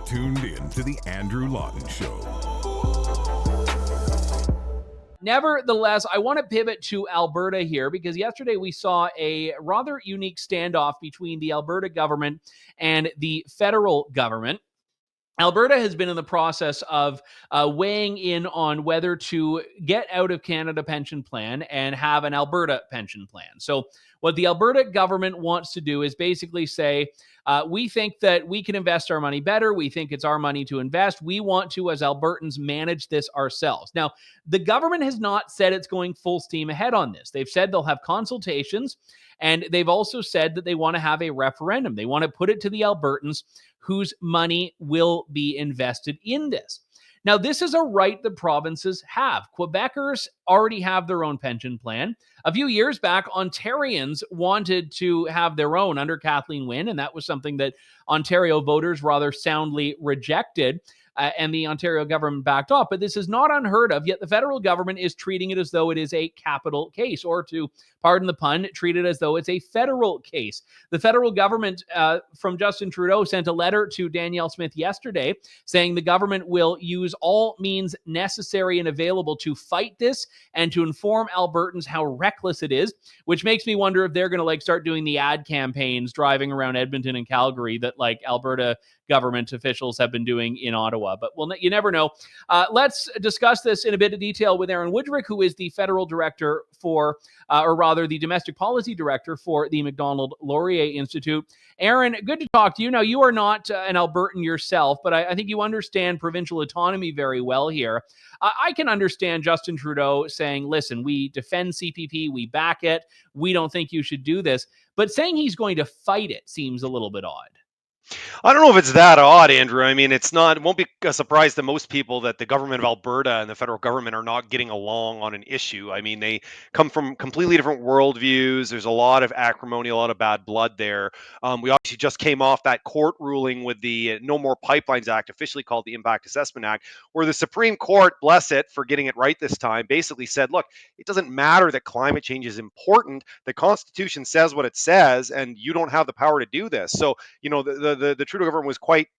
tuned in to the Andrew Lawton Show. Nevertheless, I want to pivot to Alberta here because yesterday we saw a rather unique standoff between the Alberta government and the federal government. Alberta has been in the process of weighing in on whether to get out of Canada Pension Plan and have an Alberta pension plan. So what the Alberta government wants to do is basically say, we think that we can invest our money better. We think it's our money to invest. We want to, as Albertans, manage this ourselves. Now, the government has not said it's going full steam ahead on this. They've said they'll have consultations, and they've also said that they want to have a referendum. They want to put it to the Albertans whose money will be invested in this. Now, this is a right the provinces have. Quebecers already have their own pension plan. A few years back, Ontarians wanted to have their own under Kathleen Wynne, and that was something that Ontario voters rather soundly rejected. And the Ontario government backed off. But this is not unheard of, yet the federal government is treating it as though it is a capital case, or to pardon the pun, treat it as though it's a federal case. The federal government from Justin Trudeau sent a letter to Danielle Smith yesterday saying the government will use all means necessary and available to fight this and to inform Albertans how reckless it is, which makes me wonder if they're going to start doing the ad campaigns driving around Edmonton and Calgary that Alberta government officials have been doing in Ottawa. But you never know. Let's discuss this in a bit of detail with Aaron Wudrick, who is the federal director for, or rather the domestic policy director for the Macdonald-Laurier Institute. Aaron, good to talk to you. Now, you are not an Albertan yourself, but I think you understand provincial autonomy very well here. I can understand Justin Trudeau saying, listen, we defend CPP, we back it, we don't think you should do this. But saying he's going to fight it seems a little bit odd. I don't know if it's that odd, Andrew. I mean, it won't be a surprise to most people that the government of Alberta and the federal government are not getting along on an issue. I mean, they come from completely different worldviews. There's a lot of acrimony, a lot of bad blood there. We obviously just came off that court ruling with the No More Pipelines Act, officially called the Impact Assessment Act, where the Supreme Court, bless it for getting it right this time, basically said, look, it doesn't matter that climate change is important. The Constitution says what it says, and you don't have the power to do this. So, the Trudeau government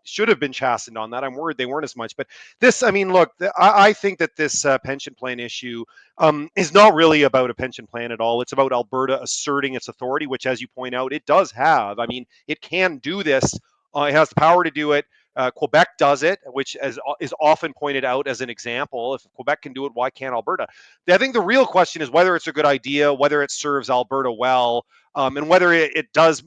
should have been chastened on that. I'm worried they weren't as much. But this, I mean, look, I think that this pension plan issue is not really about a pension plan at all. It's about Alberta asserting its authority, which, as you point out, it does have. I mean, it can do this. It has the power to do it. Quebec does it, which is often pointed out as an example. If Quebec can do it, why can't Alberta? I think the real question is whether it's a good idea, whether it serves Alberta well, and whether it does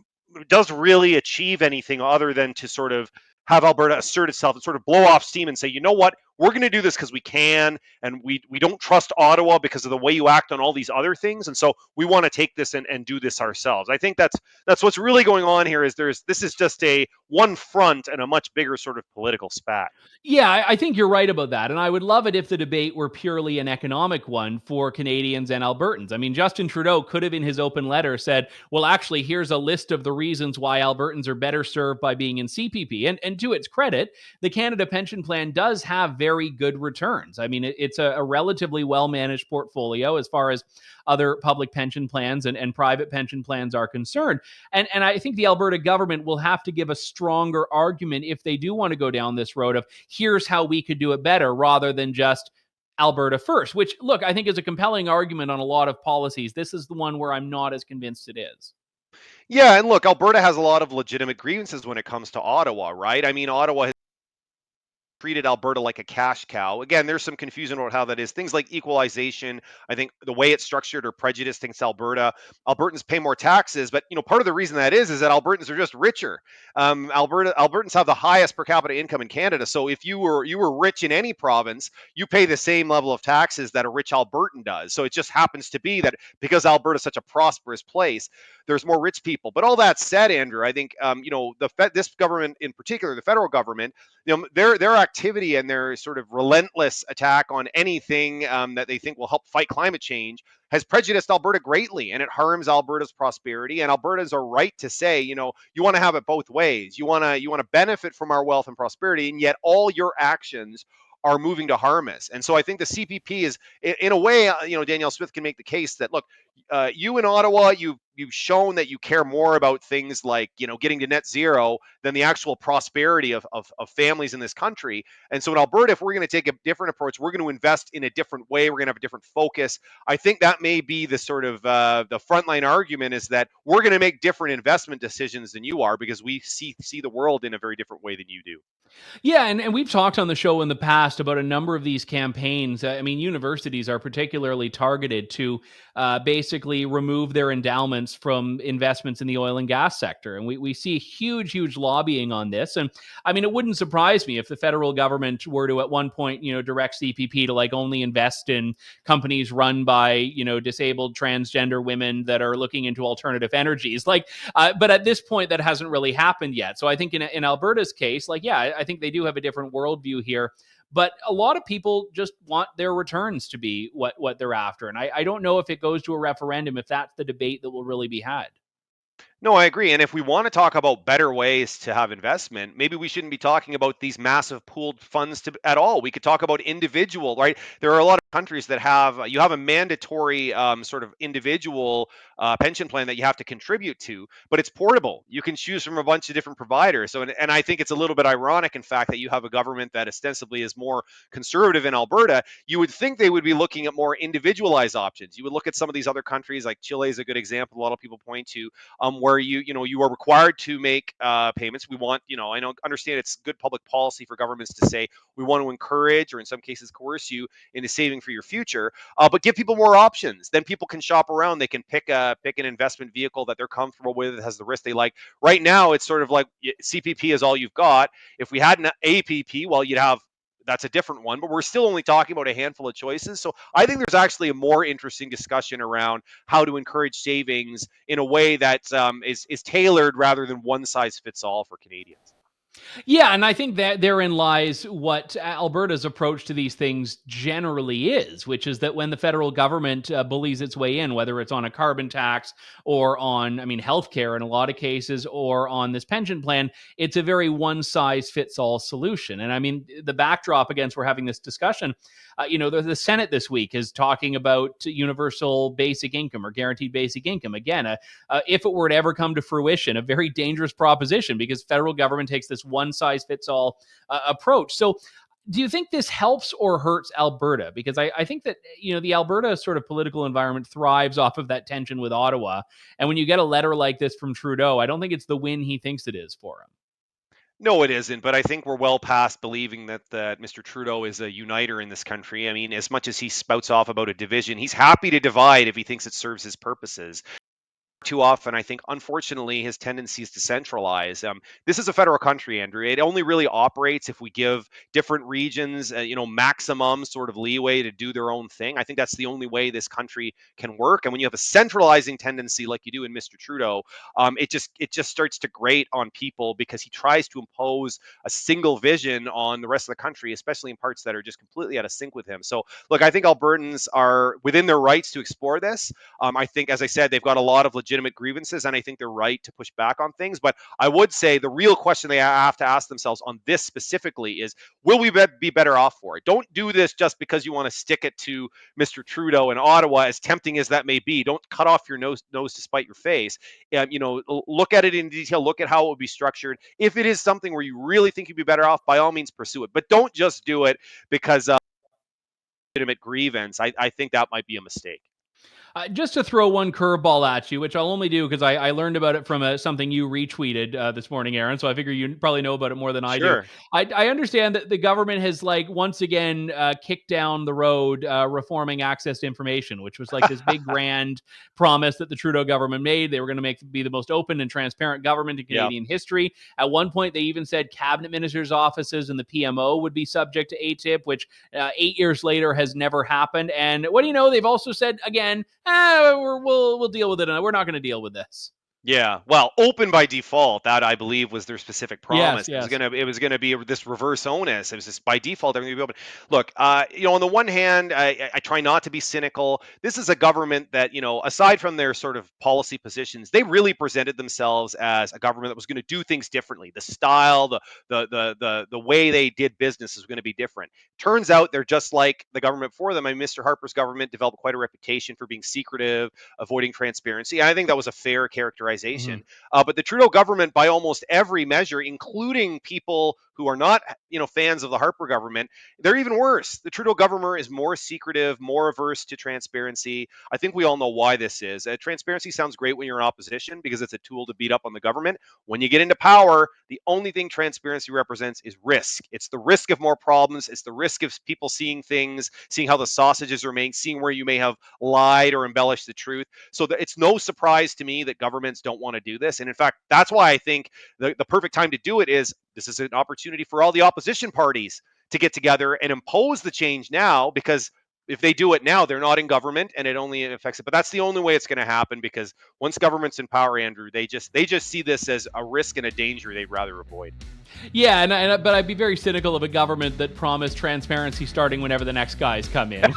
really achieve anything other than to sort of have Alberta assert itself and sort of blow off steam and say, you know what, we're going to do this because we can, and we don't trust Ottawa because of the way you act on all these other things, and so we want to take this and do this ourselves. I think that's what's really going on here. This is just a one front and a much bigger sort of political spat. Yeah, I think you're right about that. And I would love it if the debate were purely an economic one for Canadians and Albertans. I mean, Justin Trudeau could have in his open letter said, well, actually, here's a list of the reasons why Albertans are better served by being in CPP. And to its credit, the Canada Pension Plan does have very good returns. I mean, it's a relatively well-managed portfolio as far as other public pension plans and private pension plans are concerned. And I think the Alberta government will have to give a stronger argument if they do want to go down this road of here's how we could do it better rather than just Alberta first, which, look, I think is a compelling argument on a lot of policies. This is the one where I'm not as convinced it is. Yeah, and look, Alberta has a lot of legitimate grievances when it comes to Ottawa, right? I mean, Ottawa has treated Alberta like a cash cow. Again, there's some confusion about how that is. Things like equalization, I think the way it's structured or prejudice thinks Alberta. Albertans pay more taxes, but part of the reason that is that Albertans are just richer. Albertans have the highest per capita income in Canada. So if you were rich in any province, you pay the same level of taxes that a rich Albertan does. So it just happens to be that because Alberta is such a prosperous place, there's more rich people. But all that said, Andrew, I think this government in particular, the federal government, their activity and their sort of relentless attack on anything that they think will help fight climate change has prejudiced Alberta greatly, and it harms Alberta's prosperity. And Albertans are right to say, you want to have it both ways. You want to benefit from our wealth and prosperity, and yet all your actions are moving to harm us. And so I think the CPP is, in a way, Danielle Smith can make the case that, look, you in Ottawa, you've shown that you care more about things like, getting to net zero than the actual prosperity of families in this country. And so in Alberta, if we're going to take a different approach, we're going to invest in a different way. We're going to have a different focus. I think that may be the sort of the frontline argument, is that we're going to make different investment decisions than you are, because we see the world in a very different way than you do. Yeah, and we've talked on the show in the past about a number of these campaigns. I mean, universities are particularly targeted to basically remove their endowments from investments in the oil and gas sector. And we see huge lobbying on this. And I mean, it wouldn't surprise me if the federal government were to at one point, direct CPP to like only invest in companies run by, disabled transgender women that are looking into alternative energies. But at this point, that hasn't really happened yet. So I think in Alberta's case, I think they do have a different worldview here. But a lot of people just want their returns to be what they're after. And I don't know if it goes to a referendum, if that's the debate that will really be had. No, I agree. And if we want to talk about better ways to have investment, maybe we shouldn't be talking about these massive pooled funds at all. We could talk about individual, right? There are a lot of countries that have you have a mandatory sort of individual pension plan that you have to contribute to, but it's portable. You can choose from a bunch of different providers. So, and I think it's a little bit ironic, in fact, that you have a government that ostensibly is more conservative in Alberta. You would think they would be looking at more individualized options. You would look at some of these other countries, like Chile is a good example. A lot of people point to, where you are required to make payments. We want, I understand it's good public policy for governments to say we want to encourage, or in some cases coerce you into saving for your future, but give people more options. Then people can shop around. They can pick an investment vehicle that they're comfortable with, that has the risk they like. Right now, it's sort of like CPP is all you've got. If we had an APP, well, that's a different one, but we're still only talking about a handful of choices. So I think there's actually a more interesting discussion around how to encourage savings in a way that is tailored, rather than one size fits all for Canadians. Yeah, and I think that therein lies what Alberta's approach to these things generally is, which is that when the federal government bullies its way in, whether it's on a carbon tax or on, healthcare in a lot of cases, or on this pension plan, it's a very one-size-fits-all solution. And I mean, the backdrop against we're having this discussion, the Senate this week is talking about universal basic income or guaranteed basic income. Again, if it were to ever come to fruition, a very dangerous proposition, because federal government takes this one-size-fits-all approach. So do you think this helps or hurts Alberta? Because I think that, the Alberta sort of political environment thrives off of that tension with Ottawa. And when you get a letter like this from Trudeau, I don't think it's the win he thinks it is for him. No, it isn't. But I think we're well past believing that Mr. Trudeau is a uniter in this country. I mean, as much as he spouts off about a division, he's happy to divide if he thinks it serves his purposes. Too often, I think, unfortunately, his tendency is to centralize. This is a federal country, Andrew. It only really operates if we give different regions, maximum sort of leeway to do their own thing. I think that's the only way this country can work. And when you have a centralizing tendency like you do in Mr. Trudeau, it just starts to grate on people, because he tries to impose a single vision on the rest of the country, especially in parts that are just completely out of sync with him. So, look, I think Albertans are within their rights to explore this. I think, as I said, they've got a lot of legitimate grievances, and I think they're right to push back on things. But I would say the real question they have to ask themselves on this specifically is, will we be better off for it? Don't do this just because you want to stick it to Mr. Trudeau in Ottawa, as tempting as that may be. Don't cut off your nose to spite your face. Look at it in detail. Look at how it would be structured. If it is something where you really think you'd be better off, by all means pursue it. But don't just do it because legitimate grievance. I think that might be a mistake. Just to throw one curveball at you, which I'll only do because I learned about it from something you retweeted this morning, Aaron. So I figure you probably know about it more than I do. I understand that the government has once again kicked down the road reforming access to information, which was this big grand promise that the Trudeau government made. They were going to be the most open and transparent government in Canadian history. At one point, they even said cabinet ministers' offices and the PMO would be subject to ATIP, which 8 years later has never happened. And what do you know? They've also said again, we'll deal with it. And we're not going to deal with this. Yeah, well, open by default. That I believe was their specific promise. Yes. It was gonna be this reverse onus. It was just by default everything would be open. Look, on the one hand, I try not to be cynical. This is a government that aside from their sort of policy positions, they really presented themselves as a government that was going to do things differently. The style, the way they did business is going to be different. Turns out they're just like the government for them. I mean, Mr. Harper's government developed quite a reputation for being secretive, avoiding transparency. I think that was a fair characterization. But the Trudeau government, by almost every measure, including people who are not, fans of the Harper government, they're even worse. The Trudeau government is more secretive, more averse to transparency. I think we all know why this is. Transparency sounds great when you're in opposition because it's a tool to beat up on the government. When you get into power, the only thing transparency represents is risk. It's the risk of more problems. It's the risk of people seeing things, seeing how the sausages are made, seeing where you may have lied or embellished the truth. So it's no surprise to me that governments don't want to do this. And in fact, that's why I think the perfect time to do it is this is an opportunity for all the opposition parties to get together and impose the change now, because if they do it now, they're not in government and it only affects it. But that's the only way it's going to happen, because once government's in power, Andrew, they just see this as a risk and a danger they'd rather avoid. Yeah, but I'd be very cynical of a government that promised transparency starting whenever the next guys come in,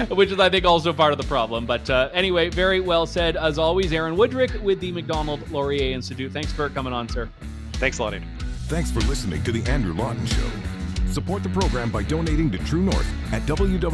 which is I think also part of the problem. But anyway, very well said as always. Aaron Wudrick with the Macdonald-Laurier Institute. Thanks for coming on, sir. Thanks a lot, Andrew. Thanks for listening to The Andrew Lawton Show. Support the program by donating to True North at www.tnc.news.